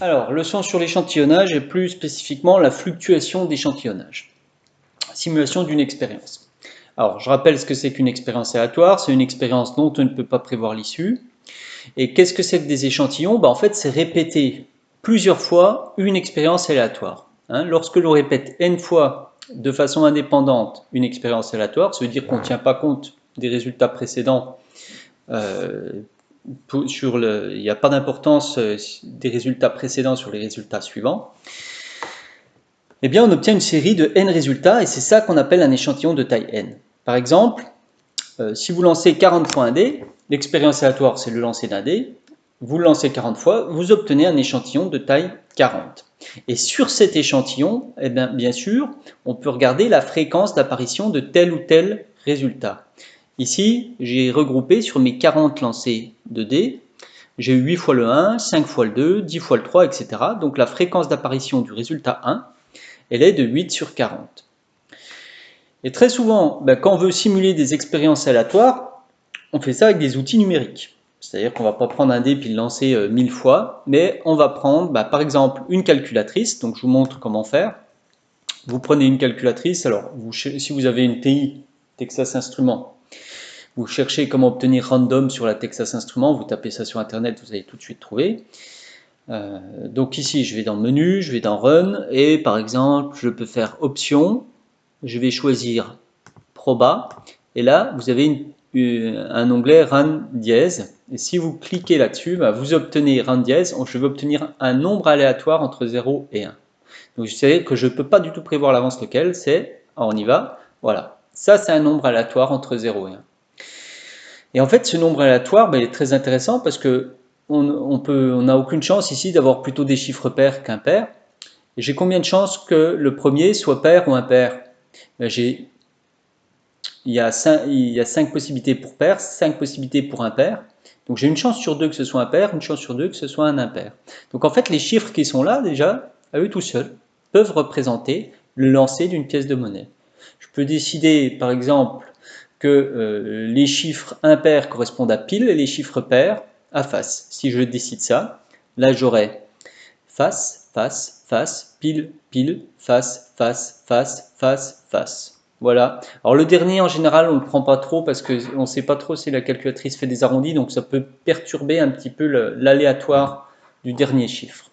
Alors, leçon sur l'échantillonnage et plus spécifiquement la fluctuation d'échantillonnage. Simulation d'une expérience. Alors, je rappelle ce que c'est qu'une expérience aléatoire. C'est une expérience dont on ne peut pas prévoir l'issue. Et qu'est-ce que c'est que des échantillons? En fait, c'est répéter plusieurs fois une expérience aléatoire. Lorsque l'on répète n fois de façon indépendante une expérience aléatoire, ça veut dire qu'on ne tient pas compte des résultats précédents. Il n'y a pas d'importance des résultats précédents sur les résultats suivants. Eh bien, on obtient une série de n résultats et c'est ça qu'on appelle un échantillon de taille n. Par exemple, si vous lancez 40 fois un dé, l'expérience aléatoire c'est le lancer d'un dé, vous le lancez 40 fois, vous obtenez un échantillon de taille 40. Et sur cet échantillon, eh bien sûr, on peut regarder la fréquence d'apparition de tel ou tel résultat. Ici, j'ai regroupé sur mes 40 lancers de dés, j'ai eu 8 fois le 1, 5 fois le 2, 10 fois le 3, etc. Donc la fréquence d'apparition du résultat 1, elle est de 8 sur 40. Et très souvent, quand on veut simuler des expériences aléatoires, on fait ça avec des outils numériques. C'est-à-dire qu'on ne va pas prendre un dé puis le lancer 1000 fois, mais on va prendre par exemple une calculatrice, donc je vous montre comment faire. Vous prenez une calculatrice, alors si vous avez une TI, Texas Instruments, vous cherchez comment obtenir random sur la Texas Instruments, vous tapez ça sur internet, vous allez tout de suite trouver. Donc ici, je vais dans menu, je vais dans run, et par exemple, je peux faire option, je vais choisir proba, et là, vous avez un onglet run dièse, et si vous cliquez là-dessus, vous obtenez run dièse, je vais obtenir un nombre aléatoire entre 0 et 1. Donc je sais que je ne peux pas du tout prévoir à l'avance lequel, c'est, on y va, voilà. Ça, c'est un nombre aléatoire entre 0 et 1. Et en fait, ce nombre aléatoire, il est très intéressant parce que on n'a aucune chance ici d'avoir plutôt des chiffres pairs qu'impairs. Et j'ai combien de chances que le premier soit pair ou impair? Il y a 5 possibilités pour pair, 5 possibilités pour impair. Donc j'ai une chance sur 2 que ce soit un pair, une chance sur 2 que ce soit un impair. Donc en fait, les chiffres qui sont là déjà, à eux tout seuls, peuvent représenter le lancer d'une pièce de monnaie. Je peux décider, par exemple, que les chiffres impairs correspondent à pile et les chiffres pairs à face. Si je décide ça, là j'aurai face, face, face, pile, pile, face, face, face, face, face. Voilà. Alors le dernier, en général, on ne le prend pas trop parce qu'on ne sait pas trop si la calculatrice fait des arrondis, donc ça peut perturber un petit peu l'aléatoire du dernier chiffre.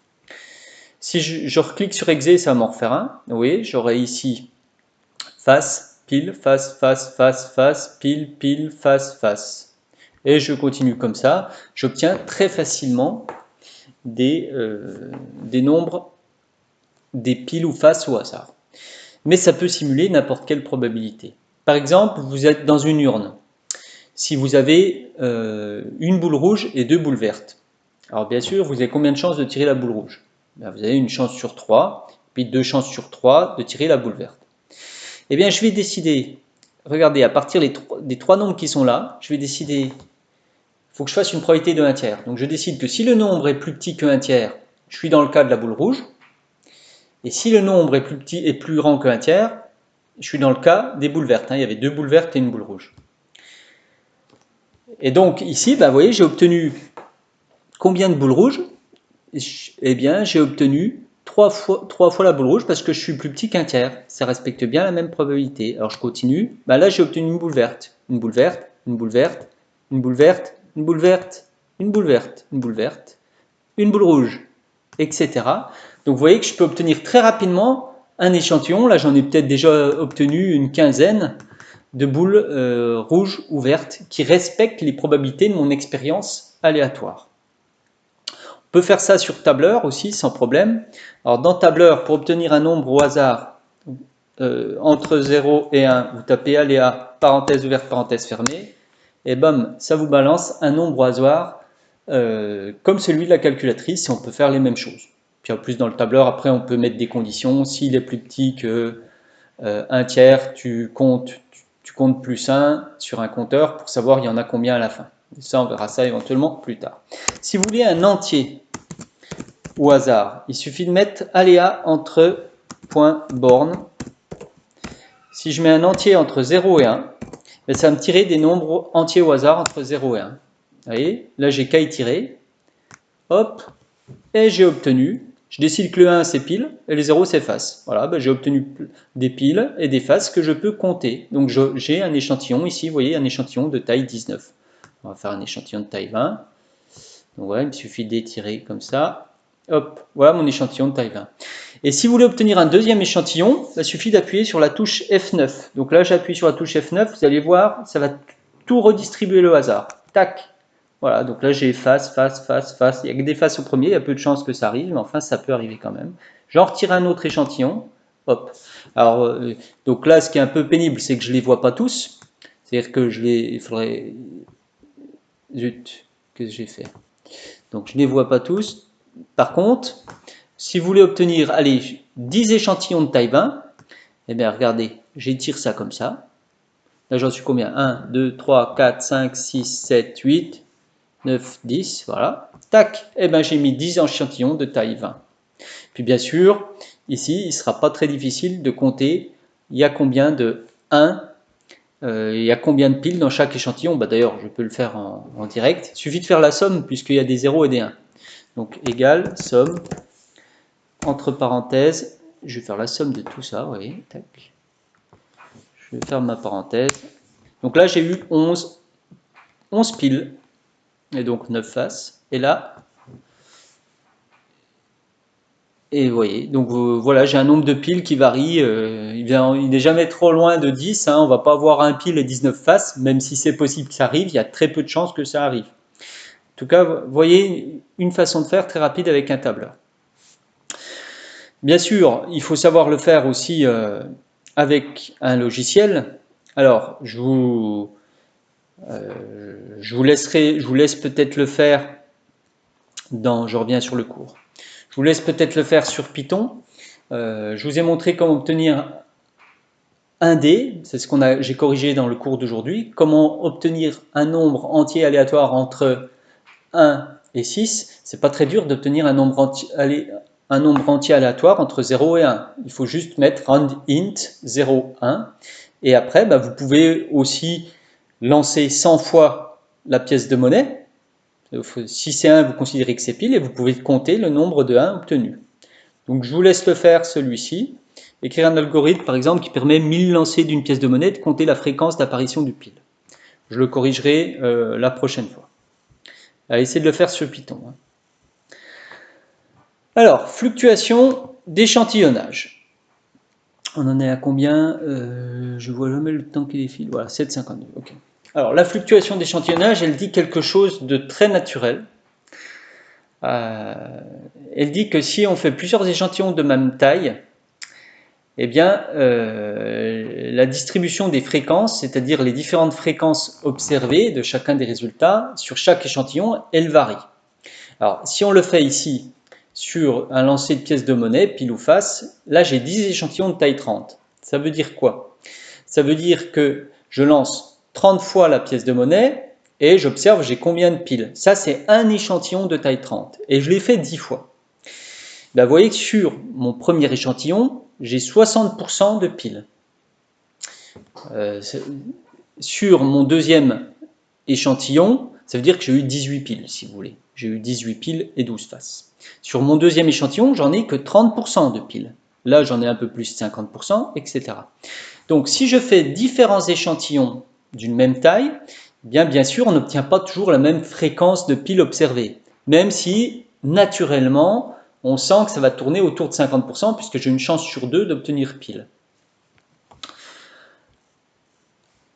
Si je reclique sur exe, ça va m'en refaire un. Oui, j'aurai ici face, pile, face, face, face, face, pile, pile, face, face. Et je continue comme ça. J'obtiens très facilement des nombres, des piles ou faces au hasard. Mais ça peut simuler n'importe quelle probabilité. Par exemple, vous êtes dans une urne. Si vous avez une boule rouge et 2 boules vertes. Alors bien sûr, vous avez combien de chances de tirer la boule rouge? Vous avez une chance sur 3, puis 2 chances sur 3 de tirer la boule verte. Eh bien, je vais décider, regardez, à partir des 3 nombres qui sont là, je vais décider, il faut que je fasse une probabilité de 1 tiers. Donc je décide que si le nombre est plus petit que 1 tiers, je suis dans le cas de la boule rouge. Et si le nombre est plus petit et plus grand que 1 tiers, je suis dans le cas des boules vertes. Il y avait 2 boules vertes et une boule rouge. Et donc ici, vous voyez, j'ai obtenu combien de boules rouges? Eh bien, j'ai obtenu 3 fois la boule rouge parce que je suis plus petit qu'un tiers. Ça respecte bien la même probabilité. Alors je continue. Là, j'ai obtenu une boule verte. Une boule verte, une boule verte, une boule verte, une boule verte, une boule verte, une boule verte, une boule rouge, etc. Donc vous voyez que je peux obtenir très rapidement un échantillon. Là, j'en ai peut-être déjà obtenu une quinzaine de boules rouges ou vertes qui respectent les probabilités de mon expérience aléatoire. On peut faire ça sur tableur aussi sans problème. Alors dans tableur, pour obtenir un nombre au hasard entre 0 et 1, vous tapez aléa, parenthèse ouverte, parenthèse fermée, et bam, ça vous balance un nombre au hasard comme celui de la calculatrice, et on peut faire les mêmes choses. Puis en plus dans le tableur, après on peut mettre des conditions. S'il est plus petit que 1 tiers, tu comptes plus 1 sur un compteur pour savoir il y en a combien à la fin. Et ça, on verra ça éventuellement plus tard. Si vous voulez un entier au hasard, il suffit de mettre aléa entre point borne. Si je mets un entier entre 0 et 1, ça va me tirer des nombres entiers au hasard entre 0 et 1. Vous voyez, là j'ai qu'à y tirer. Hop, et j'ai obtenu, je décide que le 1 c'est pile et le 0 c'est face. Voilà, ben, j'ai obtenu des piles et des faces que je peux compter. Donc j'ai un échantillon ici, vous voyez, un échantillon de taille 19. On va faire un échantillon de taille 20. Donc voilà, il me suffit d'étirer comme ça. Hop, voilà mon échantillon de taille 20. Et si vous voulez obtenir un deuxième échantillon, il suffit d'appuyer sur la touche F9. Donc là, j'appuie sur la touche F9, vous allez voir, ça va tout redistribuer le hasard. Tac. Voilà, donc là j'ai face, face, face, face. Il y a que des faces au premier, il y a peu de chances que ça arrive, mais enfin ça peut arriver quand même. J'en retire un autre échantillon. Hop. Alors, donc là, ce qui est un peu pénible, c'est que je ne les vois pas tous. C'est-à-dire que il faudrait... Zut, qu'est-ce que j'ai fait? Donc je ne les vois pas tous. Par contre, si vous voulez obtenir, allez, 10 échantillons de taille 20, eh bien regardez, j'étire ça comme ça. Là j'en suis combien? 1, 2, 3, 4, 5, 6, 7, 8, 9, 10, voilà. Tac, eh bien j'ai mis 10 échantillons de taille 20. Puis bien sûr, ici, il ne sera pas très difficile de compter il y a combien de 1, il y a combien de piles dans chaque échantillon. Bah, d'ailleurs, je peux le faire en direct. Il suffit de faire la somme puisqu'il y a des 0 et des 1. Donc égal, somme, entre parenthèses, je vais faire la somme de tout ça, oui, tac. Je vais faire ma parenthèse. Donc là, j'ai eu 11 piles, et donc 9 faces. Et là, et vous voyez, donc voilà, j'ai un nombre de piles qui varie, il n'est jamais trop loin de 10, hein, on ne va pas avoir un pile et 19 faces, même si c'est possible que ça arrive, il y a très peu de chances que ça arrive. En tout cas, vous voyez une façon de faire très rapide avec un tableur. Bien sûr, il faut savoir le faire aussi avec un logiciel. Alors, je vous laisse peut-être le faire je reviens sur le cours. Je vous laisse peut-être le faire sur Python. Je vous ai montré comment obtenir un dé, c'est ce j'ai corrigé dans le cours d'aujourd'hui. Comment obtenir un nombre entier aléatoire entre 1 et 6. C'est pas très dur d'obtenir un nombre entier aléatoire entre 0 et 1. Il faut juste mettre int 0, 1. Et après, bah, vous pouvez aussi lancer 100 fois la pièce de monnaie. Si c'est 1, vous considérez que c'est pile et vous pouvez compter le nombre de 1 obtenu. Donc je vous laisse le faire celui-ci. Écrire un algorithme par exemple qui permet 1000 lancers d'une pièce de monnaie de compter la fréquence d'apparition du pile. Je le corrigerai la prochaine fois. Allez, essayez de le faire sur Python. Alors, fluctuation d'échantillonnage. On en est à combien? Je vois jamais le temps qui défile. Voilà, 7,52. Ok. Alors, la fluctuation d'échantillonnage, elle dit quelque chose de très naturel. Elle dit que si on fait plusieurs échantillons de même taille, eh bien, la distribution des fréquences, c'est-à-dire les différentes fréquences observées de chacun des résultats sur chaque échantillon, elle varie. Alors, si on le fait ici sur un lancer de pièces de monnaie, pile ou face, là j'ai 10 échantillons de taille 30. Ça veut dire quoi? Ça veut dire que je lance 30 fois la pièce de monnaie et j'observe j'ai combien de piles. Ça c'est un échantillon de taille 30 et je l'ai fait 10 fois. Ben, vous voyez que sur mon premier échantillon, j'ai 60% de piles. Sur mon deuxième échantillon, ça veut dire que j'ai eu 18 piles, si vous voulez. J'ai eu 18 piles et 12 faces. Sur mon deuxième échantillon, j'en ai que 30% de piles. Là, j'en ai un peu plus, 50%, etc. Donc, si je fais différents échantillons d'une même taille, bien sûr, on n'obtient pas toujours la même fréquence de piles observées. Même si, naturellement, on sent que ça va tourner autour de 50%, puisque j'ai une chance sur 2 d'obtenir pile.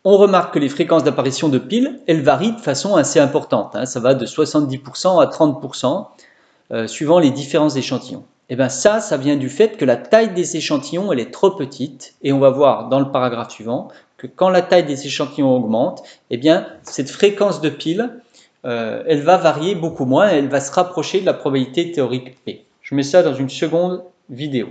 On remarque que les fréquences d'apparition de piles, elles varient de façon assez importante. Ça va de 70% à 30%, suivant les différents échantillons. Et bien ça vient du fait que la taille des échantillons, elle est trop petite. Et on va voir dans le paragraphe suivant que quand la taille des échantillons augmente, eh bien cette fréquence de piles, elle va varier beaucoup moins et elle va se rapprocher de la probabilité théorique P. Je mets ça dans une seconde vidéo.